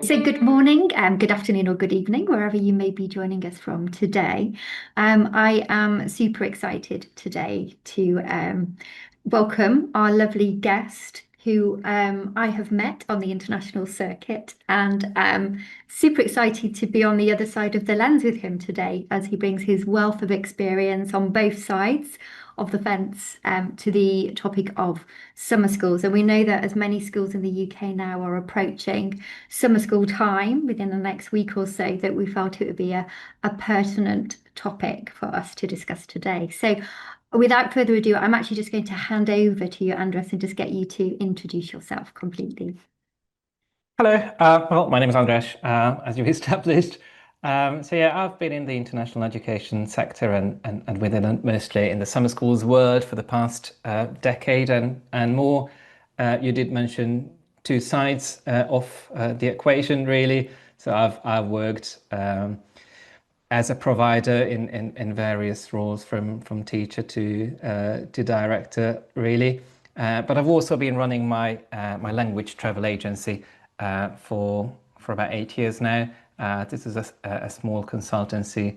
So good morning, good afternoon, or good evening, wherever you may be joining us from today. I am super excited today to welcome our lovely guest who I have met on the international circuit, and super excited to be on the other side of the lens with him today as he brings his wealth of experience on both sides of the fence to the topic of summer schools. And we know that as many schools in the UK now are approaching summer school time within the next week or so, that we felt it would be a pertinent topic for us to discuss today. So without further ado, I'm actually just going to hand over to you, András, and just get you to introduce yourself completely. Hello, well, my name is András, as you've established. So yeah, I've been in the international education sector and within it mostly in the summer schools world for the past decade and more. You did mention two sides of the equation, really. So I've worked as a provider in various roles from teacher to director, really. But I've also been running my language travel agency for about 8 years now. This is a small consultancy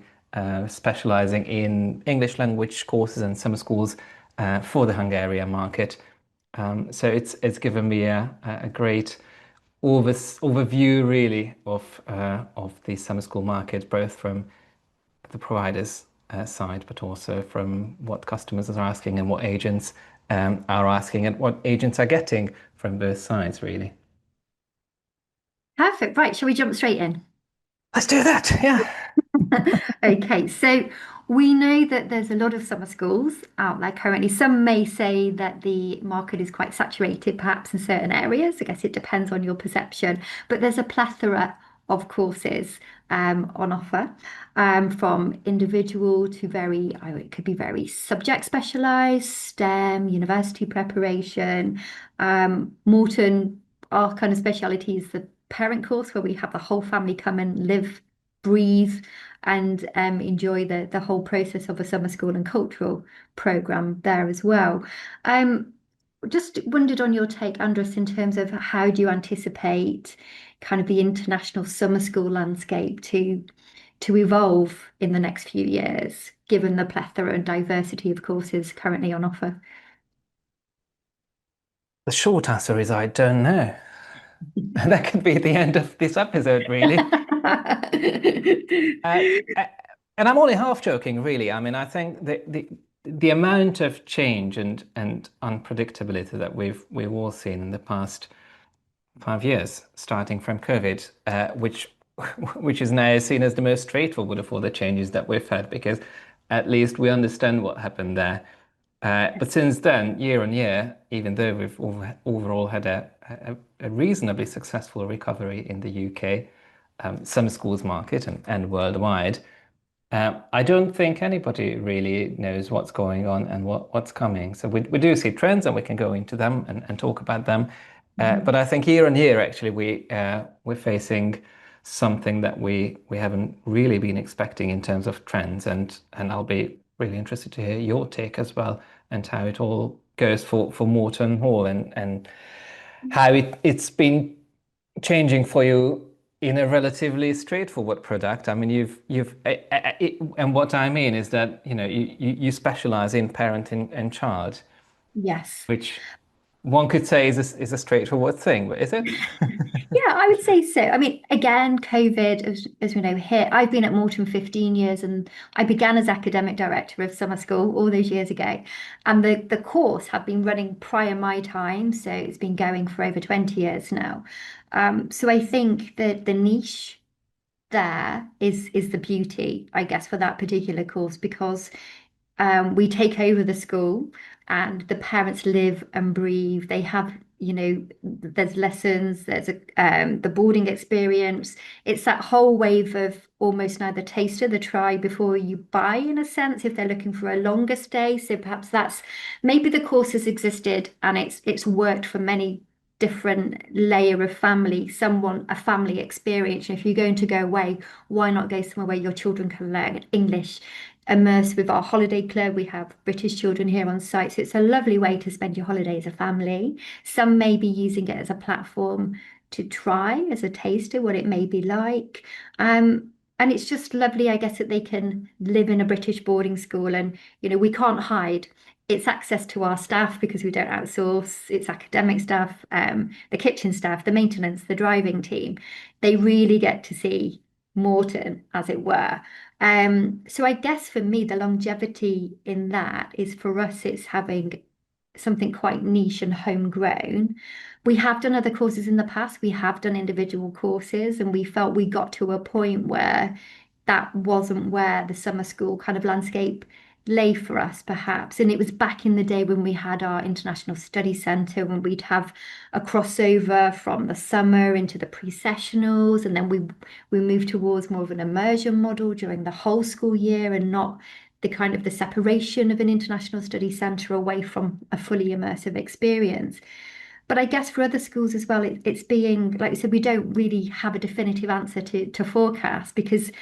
specializing in English language courses and summer schools for the Hungarian market. So it's given me a great overview, really, of the summer school market, both from the providers side, but also from what customers are asking and what agents are asking and what agents are getting from both sides, really. Perfect. Right, shall we jump straight in? Let's do that. Yeah. Okay, so we know that there's a lot of summer schools out there currently. Some may say that the market is quite saturated, perhaps in certain areas. I guess it depends on your perception, but there's a plethora of courses on offer, from individual to very, it could be very subject specialized, STEM, university preparation. Morton, our kind of speciality is the parent course where we have the whole family come and live, breathe, and enjoy the whole process of a summer school and cultural program there as well. Um, just wondered on your take, András, in terms of how do you anticipate kind of the international summer school landscape to evolve in the next few years, given the plethora and diversity of courses currently on offer? The short answer is I don't know. That could be the end of this episode, really. Uh, uh, and I'm only half joking, really. I mean, I think the amount of change and unpredictability that we've all seen in the past 5 years, starting from COVID, which is now seen as the most straightforward of all the changes that we've had, because at least we understand what happened there. But since then, year on year, even though we've overall had a reasonably successful recovery in the UK, summer schools market and worldwide, I don't think anybody really knows what's going on and what's coming. So we do see trends and we can go into them and talk about them. But I think year on year, actually, we're facing something that we haven't really been expecting in terms of trends. And I'll be really interested to hear your take as well and how it all goes for Morton Hall and how it's been changing for you in a relatively straightforward product. I mean, and what I mean is that, you specialize in parent and child, Yes. which one could say is a straightforward thing, but is it? Yeah, I would say so. I mean, again, COVID, as we know, hit. I've been at Morton 15 years, and I began as academic director of summer school all those years ago. And the course had been running prior my time, so it's been going for over 20 years now. So I think that the niche there is the beauty, I guess, for that particular course, because we take over the school and the parents live and breathe. They have, there's lessons, there's the boarding experience. It's that whole wave of almost now the taster, the try before you buy, in a sense, if they're looking for a longer stay. So perhaps that's maybe the course has existed and it's worked for many different layer of family. Some want a family experience. And if you're going to go away, why not go somewhere where your children can learn English? Immersed with our holiday club, we have British children here on site, so it's a lovely way to spend your holiday as a family. Some may be using it as a platform to try as a taster what it may be like. And it's just lovely, I guess, that they can live in a British boarding school and, we can't hide. It's access to our staff because we don't outsource. It's academic staff, the kitchen staff, the maintenance, the driving team. They really get to see Morton, as it were. So I guess for me, the longevity in that is for us, it's having something quite niche and homegrown. We have done other courses in the past. We have done individual courses, and we felt we got to a point where that wasn't where the summer school kind of landscape lay for us, perhaps. And it was back in the day when we had our International Study Centre, when we'd have a crossover from the summer into the pre-sessionals, and then we moved towards more of an immersion model during the whole school year and not the kind of the separation of an international study centre away from a fully immersive experience. But I guess for other schools as well, it's being, like I said, we don't really have a definitive answer to forecast because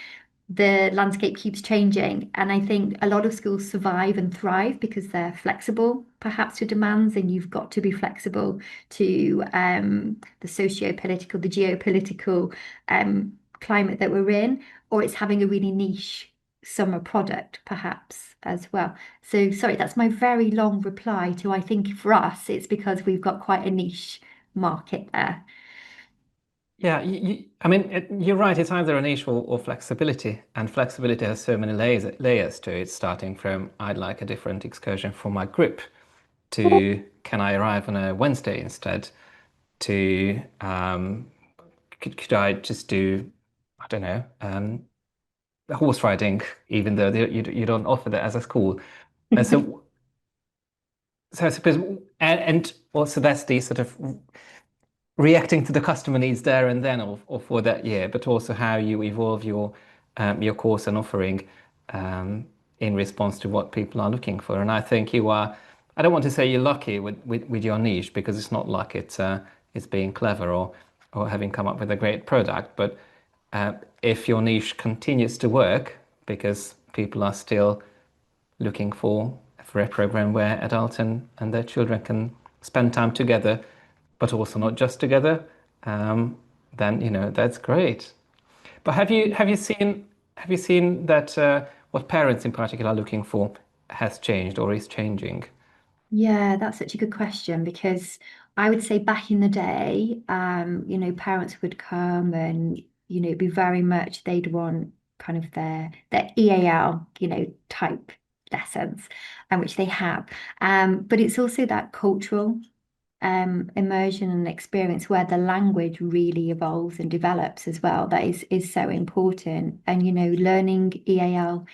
the landscape keeps changing. And I think a lot of schools survive and thrive because they're flexible, perhaps to demands, and you've got to be flexible to the socio-political, the geopolitical climate that we're in, or it's having a really niche summer product, perhaps as well. So, sorry, that's my very long reply to I think for us, it's because we've got quite a niche market there. Yeah, I mean, you're right. It's either a niche or flexibility, and flexibility has so many layers to it. Starting from I'd like a different excursion for my group, to can I arrive on a Wednesday instead, to could I just do I don't know horse riding, even though you don't offer that as a school. And so I suppose, and also that's the sort of reacting to the customer needs there and then or for that year, but also how you evolve your course and offering in response to what people are looking for. And I think you are, I don't want to say you're lucky with your niche because it's not luck, it's being clever or having come up with a great product. But if your niche continues to work because people are still looking for a program where adults and their children can spend time together, but also not just together, then that's great. But have you seen that what parents in particular are looking for has changed or is changing? Yeah, that's such a good question because I would say back in the day, parents would come and, it'd be very much they'd want kind of their EAL, type lessons, and which they have. But it's also that cultural immersion and experience where the language really evolves and develops as well. That is so important. And, learning EAL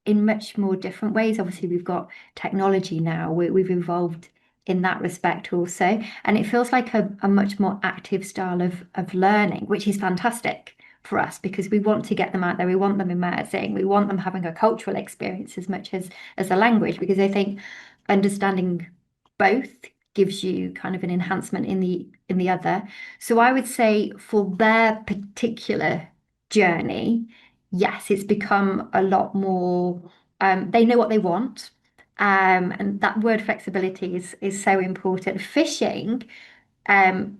in much more different ways. Obviously, we've got technology now. We've evolved in that respect also. And it feels like a much more active style of learning, which is fantastic for us because we want to get them out there. We want them immersing. We want them having a cultural experience as much as the language, because I think understanding both gives you kind of an enhancement in the other. So I would say for their particular journey, yes, it's become a lot more, they know what they want. And that word flexibility is so important. Fishing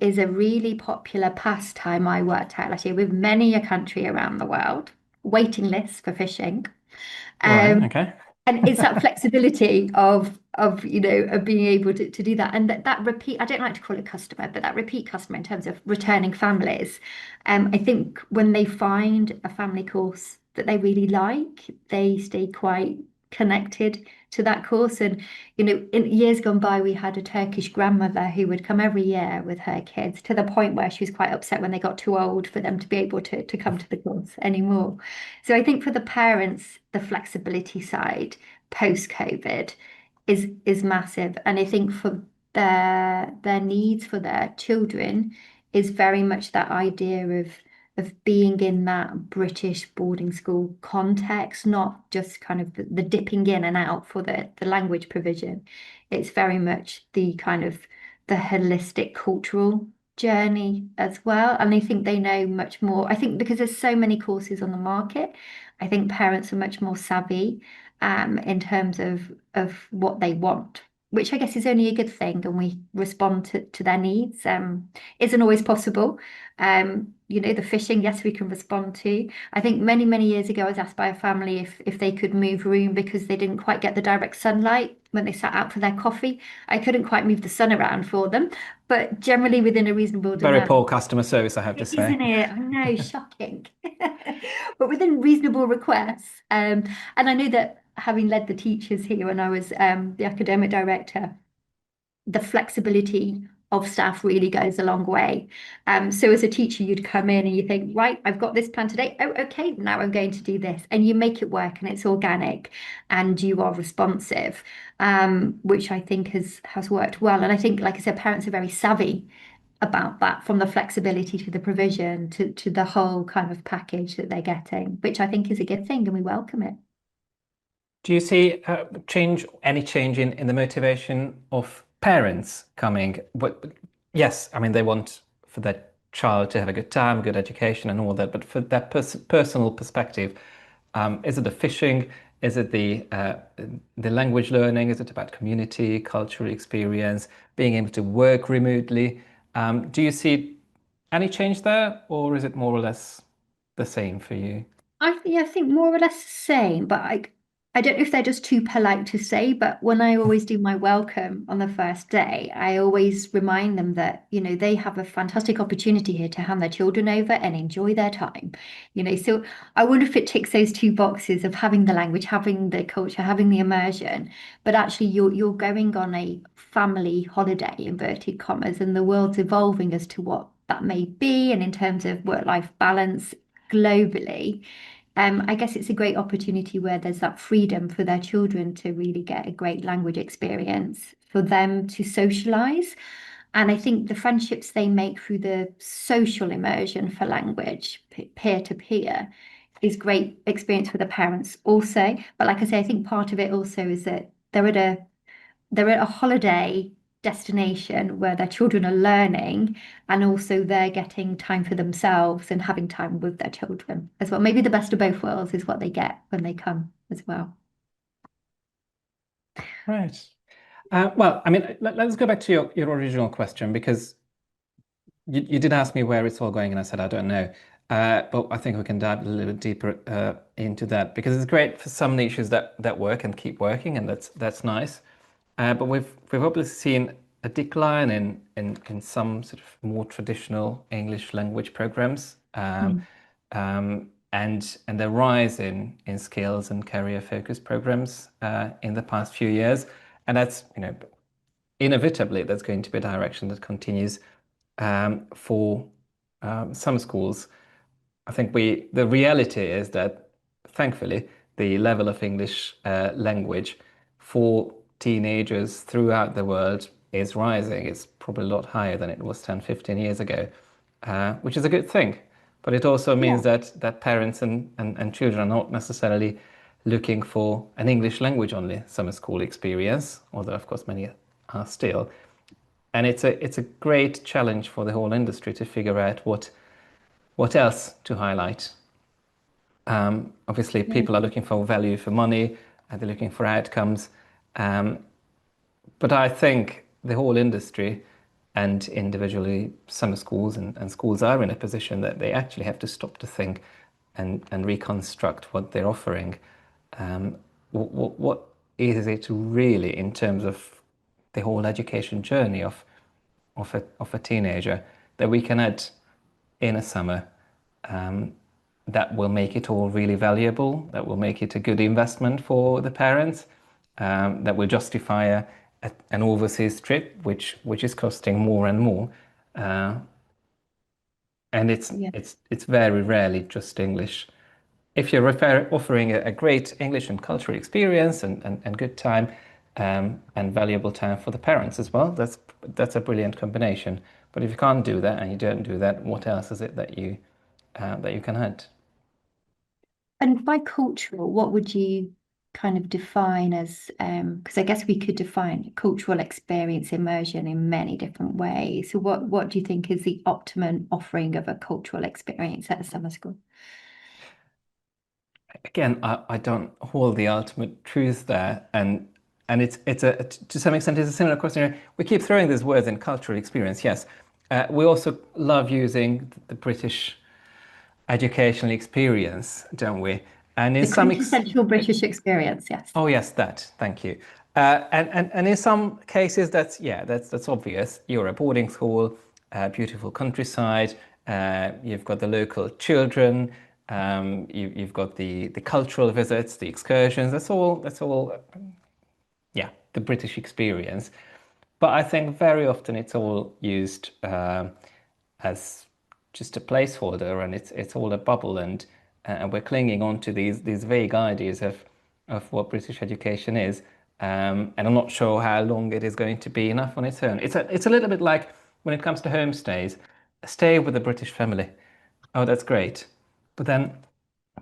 is a really popular pastime I worked out last year with many a country around the world, waiting lists for fishing. Right, Um, okay. and it's that flexibility of being able to do that, and that repeat, I don't like to call it customer, but that repeat customer in terms of returning families. I think when they find a family course that they really like, they stay quite connected to that course. And in years gone by, we had a Turkish grandmother who would come every year with her kids, to the point where she was quite upset when they got too old for them to be able to come to the course anymore. So I think for the parents, the flexibility side post-COVID is massive. And I think for their needs for their children is very much that idea of being in that British boarding school context, not just kind of the dipping in and out for the language provision. It's very much the kind of the holistic cultural journey as well. And I think they know much more. I think because there's so many courses on the market, I think parents are much more savvy in terms of what they want. which I guess is only a good thing, and we respond to their needs. Isn't always possible. The fishing, yes, we can respond to. I think many, many years ago, I was asked by a family if they could move room because they didn't quite get the direct sunlight when they sat out for their coffee. I couldn't quite move the sun around for them, but generally within a reasonable Very demand. poor customer service, I have to say. Isn't it? I know, shocking. But within reasonable requests. And I know that having led the teachers here when I was the academic director, the flexibility of staff really goes a long way. So as a teacher, you'd come in and you think, right, I've got this plan today. Oh, okay, now I'm going to do this. And you make it work and it's organic and you are responsive, which I think has worked well. And I think, like I said, parents are very savvy about that, from the flexibility to the provision to the whole kind of package that they're getting, which I think is a good thing and we welcome it. Do you see any change in the motivation of parents coming? But yes, I mean they want for their child to have a good time, good education, and all that. But for their personal perspective, is it the fishing? Is it the language learning? Is it about community, cultural experience, being able to work remotely? Do you see any change there, or is it more or less the same for you? I think more or less the same, but I don't know if they're just too polite to say, but when I always do my welcome on the first day, I always remind them that, they have a fantastic opportunity here to hand their children over and enjoy their time. So I wonder if it ticks those two boxes of having the language, having the culture, having the immersion, but actually you're going on a family holiday, inverted commas, and the world's evolving as to what that may be, and in terms of work-life balance globally. I guess it's a great opportunity where there's that freedom for their children to really get a great language experience, for them to socialize. And I think the friendships they make through the social immersion for language, peer to peer, is great experience for the parents also. But like I say, I think part of it also is that they're at a holiday destination where their children are learning, and also they're getting time for themselves and having time with their children as well. Maybe the best of both worlds is what they get when they come as well. Right. Well, I mean, let's go back to your original question because you did ask me where it's all going, and I said I don't know. But I think we can dive a little bit deeper into that because it's great for some niches that work and keep working, and that's nice. But we've obviously seen a decline in some sort of more traditional English language programs, Mm. and the rise in skills and career focused programs in the past few years, and that's inevitably that's going to be a direction that continues for some schools. I think the reality is that thankfully the level of English language for teenagers throughout the world is rising. It's probably a lot higher than it was 10, 15 years ago, which is a good thing. But it also means Yeah. that parents and children are not necessarily looking for an English language only summer school experience, although of course many are still. And it's a great challenge for the whole industry to figure out what else to highlight. Obviously, Yeah. people are looking for value for money, they're looking for outcomes. Um, but I think the whole industry and individually summer schools and schools are in a position that they actually have to stop to think and reconstruct what they're offering. What is it really in terms of the whole education journey of a teenager that we can add in a summer um, that will make it all really valuable, that will make it a good investment for the parents, that will justify an overseas trip, which is costing more and more. Uh, and Yeah. it's very rarely just English. If you're offering a great English and cultural experience and good time and valuable time for the parents as well, that's a brilliant combination. But if you can't do that and you don't do that, what else is it that you can add? And by cultural, what would you kind of define as, because I guess we could define cultural experience immersion in many different ways. So what do you think is the optimum offering of a cultural experience at a summer school? Again, I don't hold the ultimate truth there, and and it's a to some extent it's a similar question. We keep throwing these words in cultural experience. Yes, we also love using the British educational experience, don't we? And in The some quintessential British experience, yes. oh yes, that. Thank you. And in some cases, that's obvious. You're a boarding school, beautiful countryside. You've got the local children. You've got the cultural visits, the excursions. That's all. Yeah, the British experience. But I think very often it's all used as just a placeholder, and it's all a bubble, and we're clinging on to these vague ideas of what British education is, and I'm not sure how long it is going to be enough on its own. It's a little bit like when it comes to homestays, stay with a British family. Oh, that's great, but then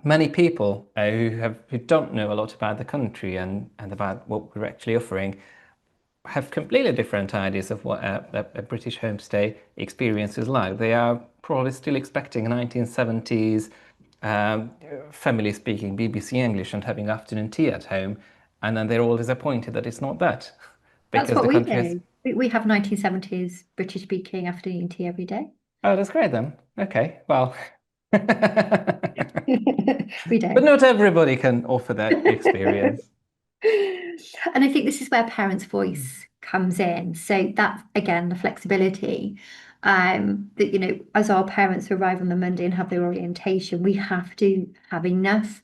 many people who don't know a lot about the country and about what we're actually offering have completely different ideas of what a British homestay experience is like. They are probably still expecting 1970s um, family speaking BBC English and having afternoon tea at home, and then they're all disappointed that it's not that That's because what the we country is. do. We have 1970s British speaking afternoon tea every day. Oh, that's great then. Okay, well, but We don't. not everybody can offer that experience. And I think this is where parents' voice comes in. So that again, the flexibility, that as our parents arrive on the Monday and have their orientation, we have to have enough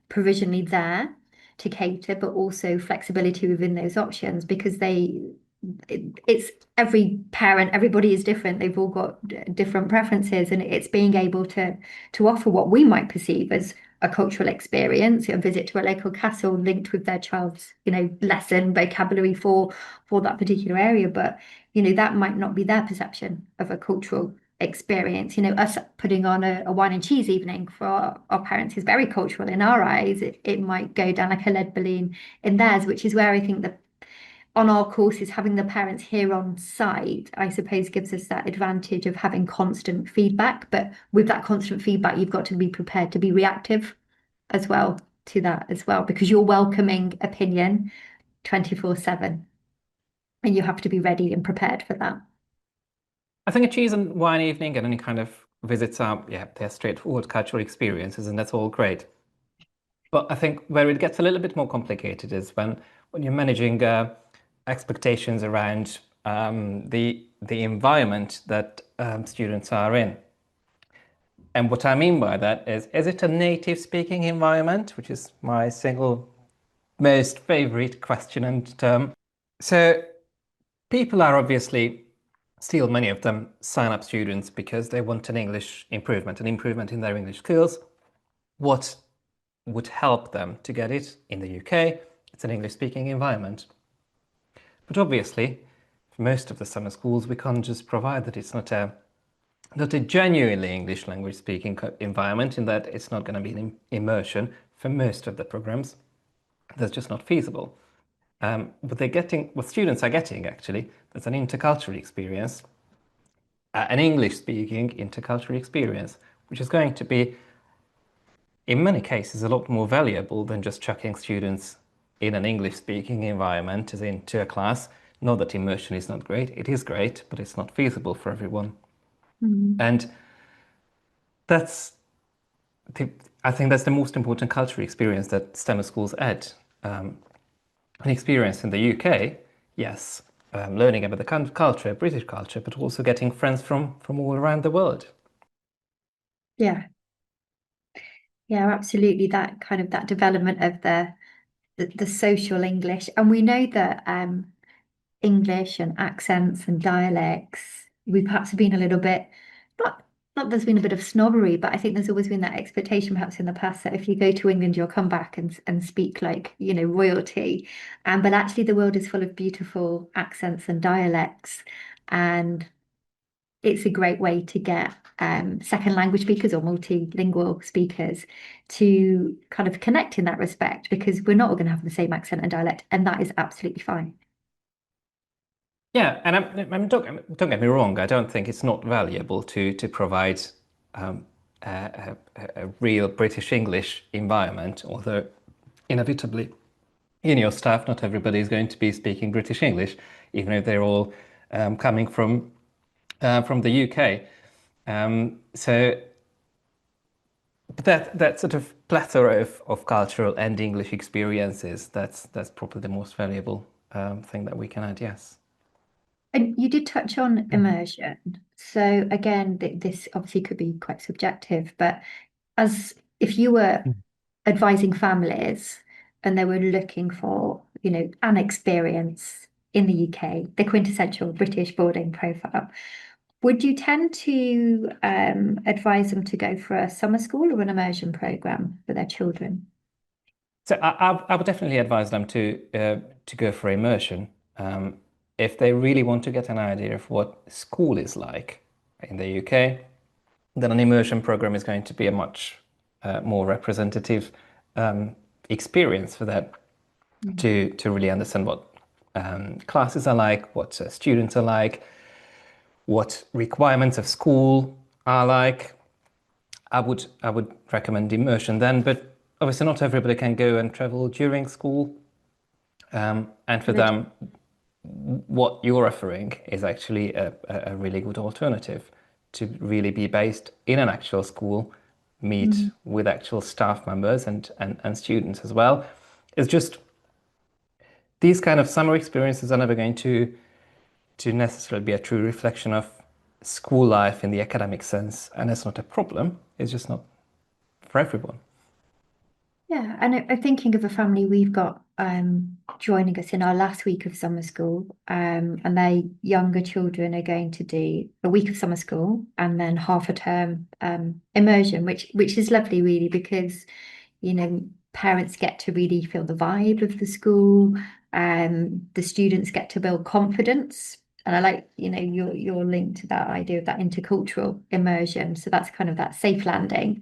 provisionally there to cater, but also flexibility within those options because it's every parent, everybody is different. They've all got different preferences, and it's being able to offer what we might perceive as a cultural experience, a visit to a local castle linked with their child's, lesson vocabulary for that particular area. But that might not be their perception of a cultural experience. Us putting on a wine and cheese evening for our parents is very cultural in our eyes. It might go down like a lead balloon in theirs, which is where I think that on our courses, having the parents here on site, I suppose, gives us that advantage of having constant feedback. But with that constant feedback, you've got to be prepared to be reactive as well to that as well, because you're welcoming opinion 24/7 and you have to be ready and prepared for that. I think a cheese and wine evening and any kind of visits are, yeah, they're straightforward cultural experiences, and that's all great. But I think where it gets a little bit more complicated is when you're managing expectations around the environment that students are in. And what I mean by that is it a native speaking environment, which is my single most favorite question and term. So people are obviously still many of them sign up students because they want an English improvement, an improvement in their English skills. What would help them to get it in the UK? It's an English speaking environment. But obviously, for most of the summer schools, we can't just provide that. It's not a genuinely English language speaking environment, in that it's not going to be an immersion for most of the programs. That's just not feasible. What students are getting actually, that's an intercultural experience, an English speaking intercultural experience, which is going to be, in many cases, a lot more valuable than just chucking students in an English speaking environment, as into a class. Not that immersion is not great, it is great, but it's not feasible for everyone. Mm. And that's the, I think that's the most important cultural experience that STEM schools add. An experience in the UK, yes, learning about the culture, British culture, but also getting friends from all around the world. Yeah, yeah, absolutely. That kind of that development of the social English, and we know that English and accents and dialects, we perhaps have been a little bit, not not there's been a bit of snobbery, but I think there's always been that expectation perhaps in the past that if you go to England, you'll come back and speak like, royalty. But actually the world is full of beautiful accents and dialects. And it's a great way to get second language speakers or multilingual speakers to kind of connect in that respect, because we're not all going to have the same accent and dialect, and that is absolutely fine. Yeah, and don't get me wrong. I don't think it's not valuable to provide um, a real British English environment, although inevitably in your staff, not everybody is going to be speaking British English, even if they're all coming from the UK. So but that sort of plethora of cultural and English experiences, that's probably the most valuable thing that we can add, yes. And you did touch on immersion. So again, this obviously could be quite subjective, but as if you were advising families and they were looking for, an experience in the UK, the quintessential British boarding profile, would you tend to advise them to go for a summer school or an immersion program for their children? So I would definitely advise them to go for immersion. If they really want to get an idea of what school is like in the UK, then an immersion program is going to be a much more representative experience for that Mm. to really understand what classes are like, what students are like, what requirements of school are like. I would recommend immersion then, but obviously not everybody can go and travel during school. And for them, what you're offering is actually a really good alternative to really be based in an actual school, meet Mm. with actual staff members and students as well. It's just these kind of summer experiences are never going to necessarily be a true reflection of school life in the academic sense, and that's not a problem. It's just not for everyone. Yeah, and I'm thinking of a family we've got joining us in our last week of summer school, and their younger children are going to do a week of summer school and then half a term immersion, which is lovely, really, because parents get to really feel the vibe of the school, the students get to build confidence. And I like, your link to that idea of that intercultural immersion. So that's kind of that safe landing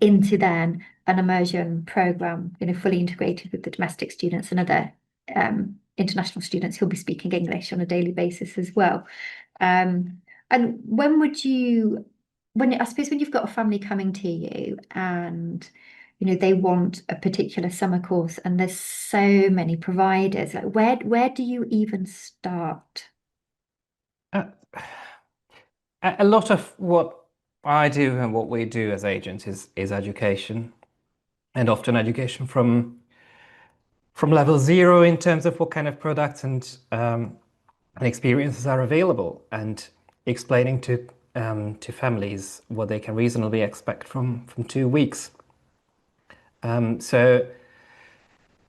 into then an immersion program, fully integrated with the domestic students and other international students who'll be speaking English on a daily basis as well. And I suppose when you've got a family coming to you and they want a particular summer course and there's so many providers, like where do you even start? Uh, a lot of what I do and what we do as agents is education, and often education from level zero in terms of what kind of products and experiences are available, and explaining to families what they can reasonably expect from 2 weeks. So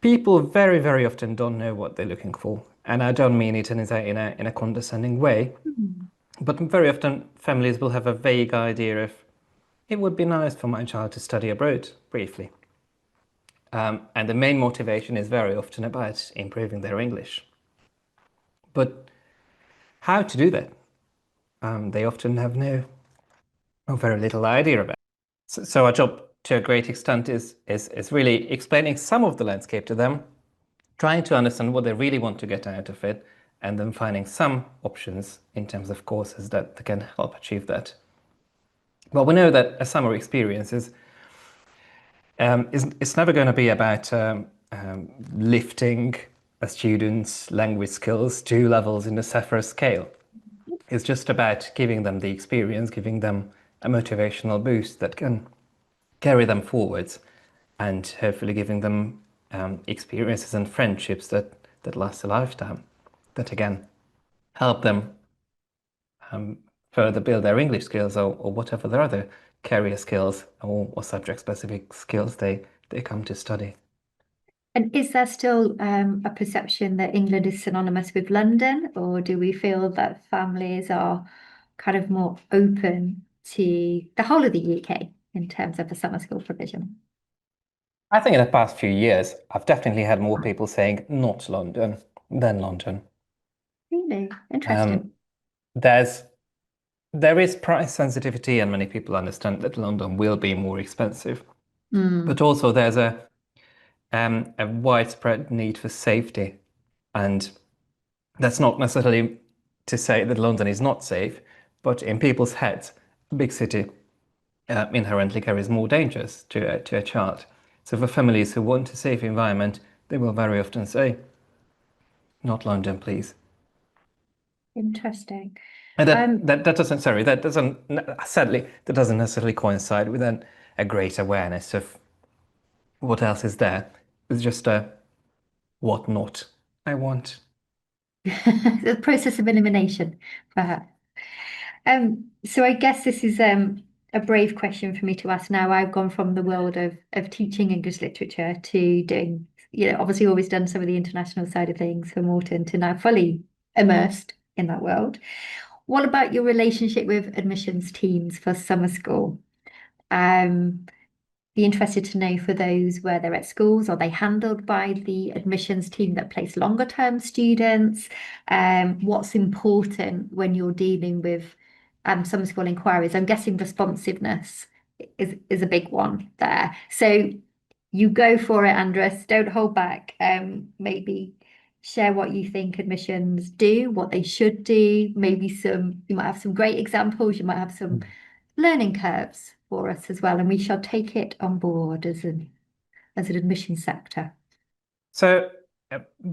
people very, very often don't know what they're looking for, and I don't mean it in a condescending way, Hmm. but very often families will have a vague idea of it would be nice for my child to study abroad briefly. And the main motivation is very often about improving their English. But how to do that? They often have no or very little idea about. So our job to a great extent is really explaining some of the landscape to them, trying to understand what they really want to get out of it, and then finding some options in terms of courses that can help achieve that. But we know that a summer experience it's never going to be about lifting a student's language skills 2 levels in the Sephora scale. It's just about giving them the experience, giving them a motivational boost that can carry them forwards, and hopefully giving them experiences and friendships that last a lifetime, that again help them um, further build their English skills, or whatever their other career skills or subject-specific skills they come to study. And is there still a perception that England is synonymous with London, or do we feel that families are kind of more open to the whole of the UK in terms of the summer school provision? I think in the past few years, I've definitely had more people saying not London than London. Really Um, interesting. there's there is price sensitivity, and many people understand that London will be more expensive. But Mm. also there's a widespread need for safety, and that's not necessarily to say that London is not safe, but in people's heads, a big city inherently carries more dangers to a child. So for families who want a safe environment, they will very often say, not London, please. Interesting. And Um, that doesn't, sorry, that doesn't, sadly, that doesn't necessarily coincide with a great awareness of what else is there. It's just a what not I want. the process of elimination, perhaps. So I guess this is a brave question for me to ask now. I've gone from the world of teaching English literature to doing, obviously always done some of the international side of things for Morton to now fully immersed in that world. What about your relationship with admissions teams for summer school? Um, be interested to know for those where they're at schools, are they handled by the admissions team that place longer term students? What's important when you're dealing with summer school inquiries? I'm guessing responsiveness is a big one there. So you go for it, András. Don't hold back. Maybe share what you think admissions do, what they should do. Maybe you might have some great examples. You might have some learning curves for us as well, and we shall take it on board as an admission sector. So,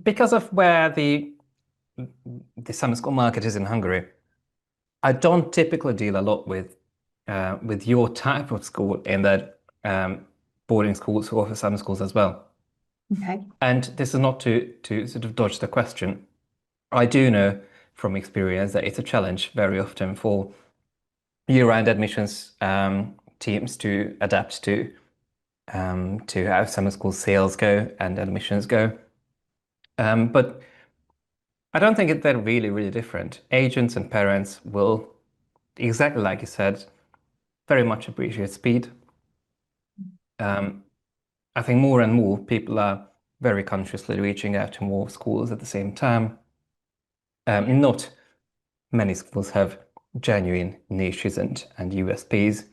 because of where the summer school market is in Hungary, I don't typically deal a lot with your type of school in that boarding schools who offer summer schools as well. Okay. And this is not to sort of dodge the question. I do know from experience that it's a challenge very often for year-round admissions teams to adapt to how summer school sales go and admissions go. But I don't think they're really, really different. Agents and parents will, exactly like you said, very much appreciate speed. Um, I think more and more people are very consciously reaching out to more schools at the same time. Not many schools have genuine niches and USPs.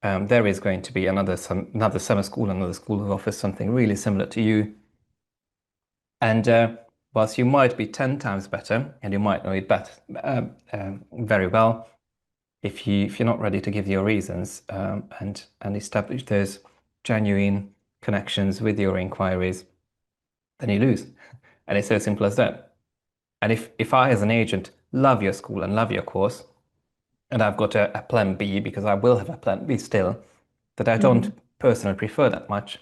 There is going to be another summer school, another school who offers something really similar to you. And whilst you might be 10 times better and you might know it very well, if you're not ready to give your reasons and establish those genuine connections with your inquiries, then you lose. And it's so simple as that. And if I, as an agent, love your school and love your course, and I've got a plan B because I will have a plan B still, that I don't Mm. personally prefer that much.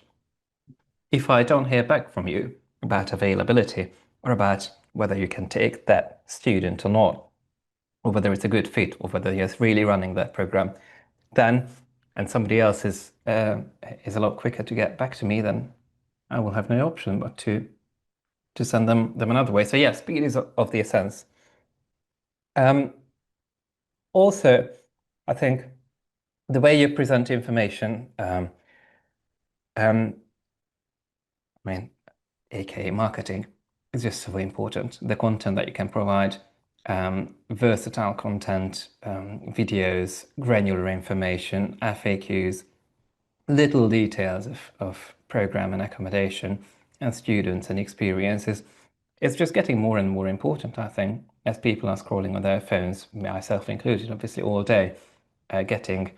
If I don't hear back from you about availability or about whether you can take that student or not, or whether it's a good fit, or whether you're really running that program, then, and somebody else is a lot quicker to get back to me, then I will have no option but to send them another way. So yes, speed is of the essence. Um, Also, I think the way you present information, um, I mean, aka marketing, is just so important. The content that you can provide, versatile content, videos, granular information, FAQs, little details of program and accommodation and students and experiences. It's just getting more and more important, I think, as people are scrolling on their phones, myself included, obviously all day, getting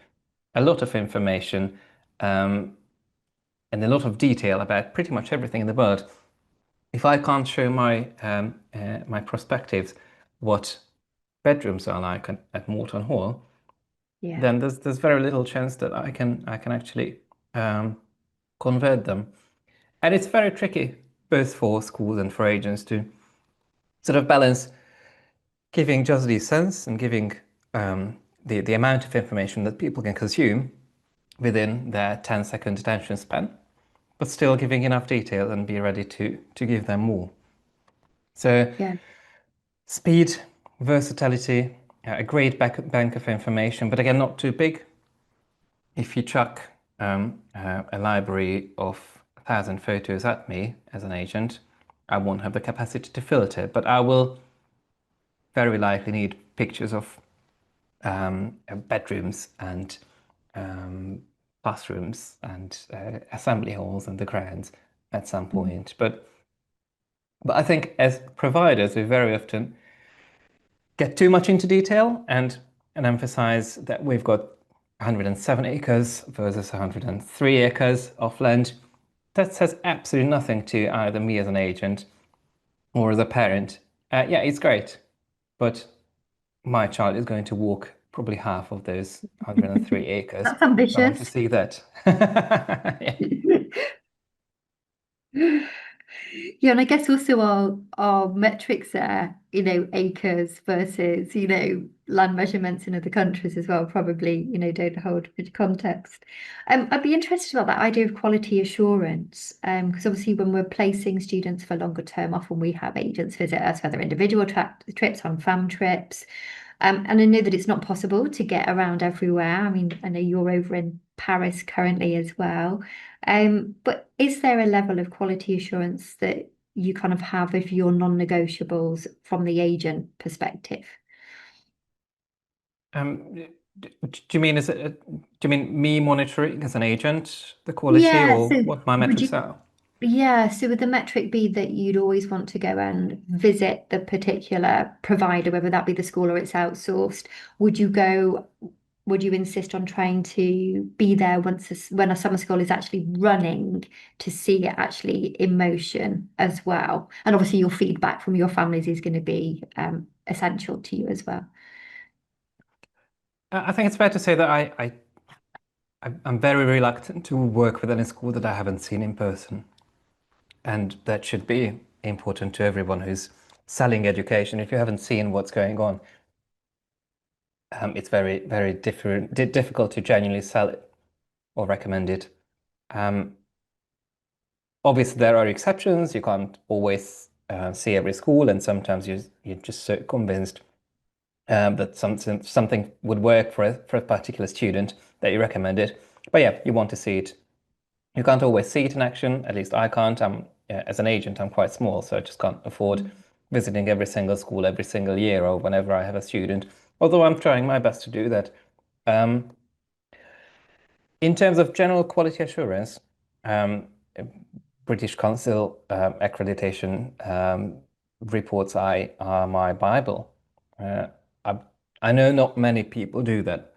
a lot of information and a lot of detail about pretty much everything in the world. If I can't show my prospectives what bedrooms are like at Morton Hall, Yeah. then there's very little chance that I can actually convert them. And it's very tricky, both for schools and for agents, to sort of balance giving just the sense and giving the amount of information that people can consume within their 10-second attention span, but still giving enough detail and be ready to give them more. So Yeah. speed, versatility, a great bank of information, but again, not too big. If you chuck a library of 1,000 photos at me as an agent, I won't have the capacity to filter, but I will very likely need pictures of bedrooms and bathrooms and assembly halls and the grounds at some Mm. point. But I think as providers, we very often get too much into detail and emphasize that we've got 107 acres versus 103 acres of land. that says absolutely nothing to either me as an agent or as a parent. Yeah, it's great, but my child is going to walk probably half of those 103 acres. That's I want to ambitious. see that. Yeah. Yeah, and I guess also our metrics there, acres versus, land measurements in other countries as well, probably, don't hold much context. I'd be interested about that idea of quality assurance, because obviously when we're placing students for longer term, often we have agents visit us, whether individual trips on fam trips. And I know that it's not possible to get around everywhere. I mean, I know you're over in Paris currently as well. But is there a level of quality assurance that you kind of have of your non-negotiables from the agent perspective? Do you mean do you mean me monitoring as an agent the quality Yeah, or so what my would metrics you, are? yeah, so would the metric be that you'd always want to go and visit the particular provider, whether that be the school or it's outsourced? Would you go, would you insist on trying to be there when a summer school is actually running to see it actually in motion as well? And obviously your feedback from your families is going to be essential to you as well. I think it's fair to say that I'm very reluctant to work within a school that I haven't seen in person. And that should be important to everyone who's selling education. If you haven't seen what's going on, it's very, very difficult to genuinely sell it or recommend it. Um, Obviously, there are exceptions. You can't always see every school, and sometimes you're just so convinced that something would work for a particular student that you recommend it. But yeah, you want to see it. You can't always see it in action. At least I can't. As an agent, I'm quite small, so I just can't afford visiting every single school every single year or whenever I have a student. Although I'm trying my best to do that. Um, in terms of general quality assurance, um, British Council accreditation reports are my Bible. Uh, I, I know not many people do that,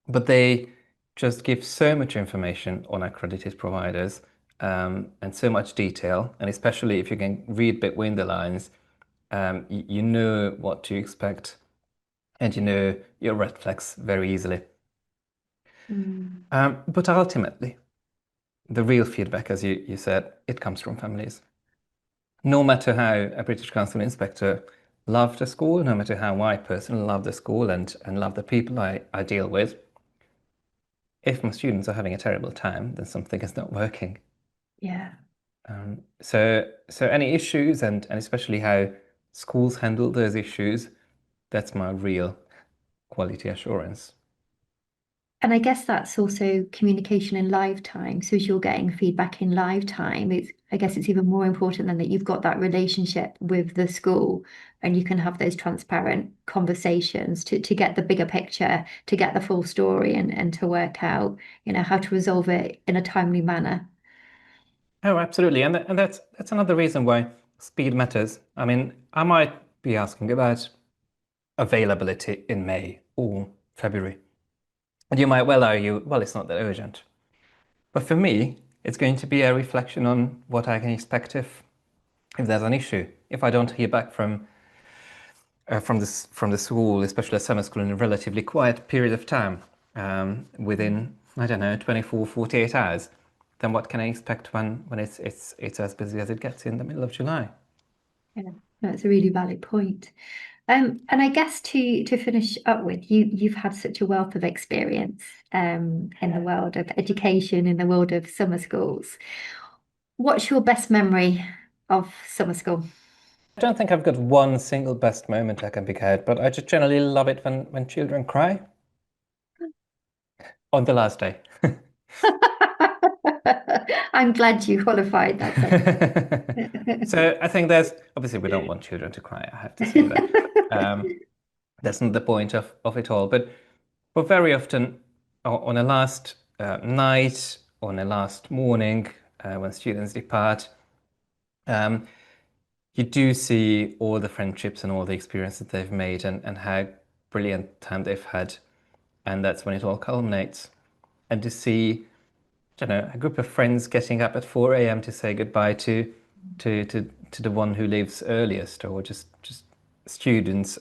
but they just give so much information on accredited providers and so much detail. And especially if you can read between the lines, you know what to expect and you know your red flags very easily. Mm. But ultimately, the real feedback, as you said, it comes from families. No matter how a British Council inspector loved the school, no matter how I personally love the school and love the people I deal with, if my students are having a terrible time, then something is not working. Yeah. So any issues and especially how schools handle those issues, that's my real quality assurance. And I guess that's also communication in live time. So as you're getting feedback in live time, I guess it's even more important than that you've got that relationship with the school and you can have those transparent conversations to get the bigger picture, to get the full story and to work out, how to resolve it in a timely manner. Oh, absolutely. And that's another reason why speed matters. I mean, I might be asking about availability in May or February. And you might well argue, well, it's not that urgent. But for me, it's going to be a reflection on what I can expect if there's an issue. If I don't hear back from the school, especially a summer school, in a relatively quiet period of time, within, I don't know, 24, 48 hours, then what can I expect when it's as busy as it gets in the middle of July? Yeah, that's a really valid point. And I guess to finish up with, you've had such a wealth of experience in the world of education, in the world of summer schools. What's your best memory of summer school? I don't think I've got one single best moment I can pick out, but I just generally love it when children cry on the last day. I'm glad you qualified that sentence. So I think there's obviously we don't want children to cry. I have to say that. Um, that's not the point of it all. But very often on a last night, on a last morning, when students depart, um, you do see all the friendships and all the experiences they've made and how brilliant time they've had. And that's when it all culminates. And to see I don't know, a group of friends getting up at 4 a.m. to say goodbye to the one who leaves earliest, or just students,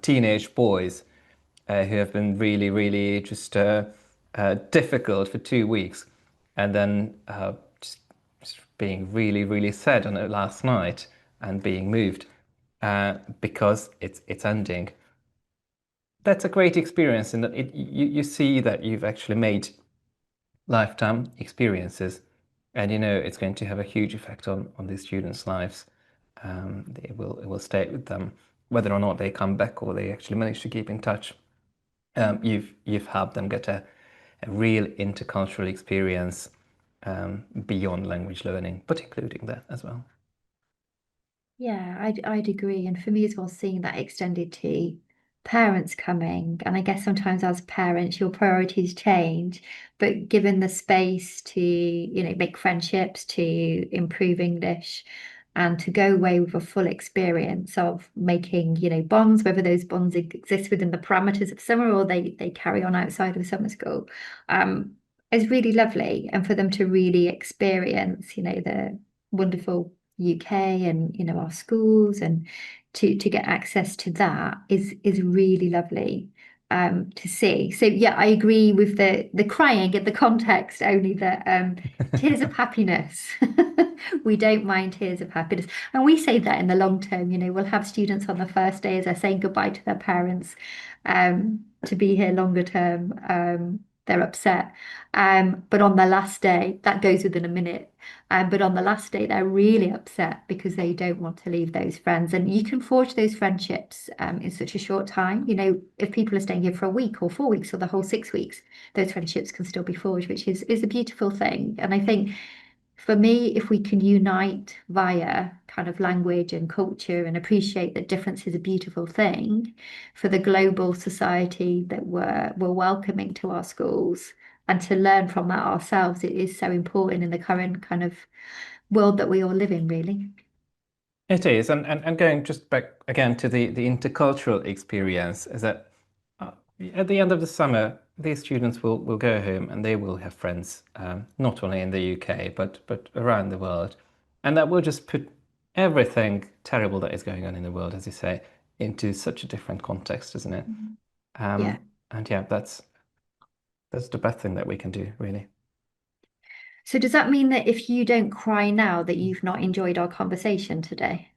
teenage boys who have been really, really just difficult for 2 weeks, and then just being really, really sad on it last night and being moved because it's ending. That's a great experience, and that you see that you've actually made lifetime experiences, and it's going to have a huge effect on these students' lives. It will stay with them, whether or not they come back or they actually manage to keep in touch. You've helped them get a real intercultural experience beyond language learning, but including that as well. Yeah, I'd agree. And for me as well, seeing that extended to parents coming, and I guess sometimes as parents, your priorities change, but given the space to, make friendships, to improve English, and to go away with a full experience of making, bonds, whether those bonds exist within the parameters of summer or they carry on outside of summer school, um, is really lovely. And for them to really experience, the wonderful UK and our schools, and to get access to that is really lovely to see. So yeah, I agree with the crying in the context only that tears of happiness. We don't mind tears of happiness. And we say that in the long term, we'll have students on the first day as they're saying goodbye to their parents to be here longer term. They're upset. But on the last day, that goes within a minute. But on the last day, they're really upset because they don't want to leave those friends. And you can forge those friendships in such a short time. If people are staying here for a week or 4 weeks or the whole 6 weeks, those friendships can still be forged, which is a beautiful thing. And I think for me, if we can unite via kind of language and culture and appreciate that difference is a beautiful thing for the global society that we're welcoming to our schools, and to learn from that ourselves, it is so important in the current kind of world that we all live in, really. It is, and going just back again to the intercultural experience, is that uh, at the end of the summer, these students will go home and they will have friends, not only in the UK but around the world, and that will just put everything terrible that is going on in the world, as you say, into such a different context, isn't it? Mhm. Yeah. And yeah, that's the best thing that we can do, really. So does that mean that if you don't cry now, that you've not enjoyed our conversation today?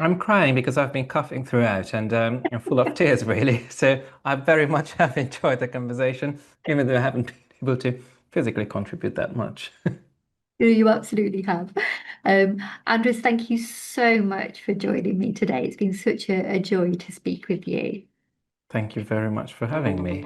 I'm crying because I've been coughing throughout and I'm full of tears, really. So I very much have enjoyed the conversation, even though I haven't been able to physically contribute that much. You absolutely have. Andres, thank you so much for joining me today. It's been such a joy to speak with you. Thank you very much for having me.